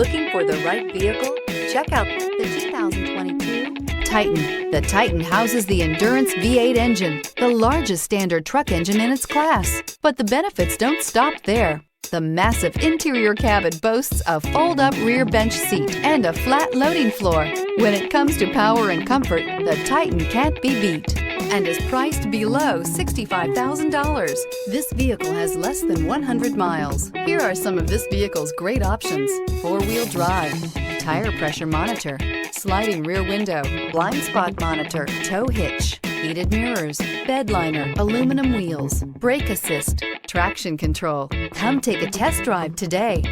Looking for the right vehicle? Check out the 2022 Titan. The Titan houses the Endurance V8 engine, the largest standard truck engine in its class. But the benefits don't stop there. The massive interior cabin boasts a fold-up rear bench seat and a flat loading floor. When it comes to power and comfort, the Titan can't be beat and is priced below $65,000. This vehicle has less than 100 miles. Here are some of this vehicle's great options: four-wheel drive, tire pressure monitor, sliding rear window, blind spot monitor, tow hitch, heated mirrors, bed liner, aluminum wheels, brake assist, traction control. Come take a test drive today.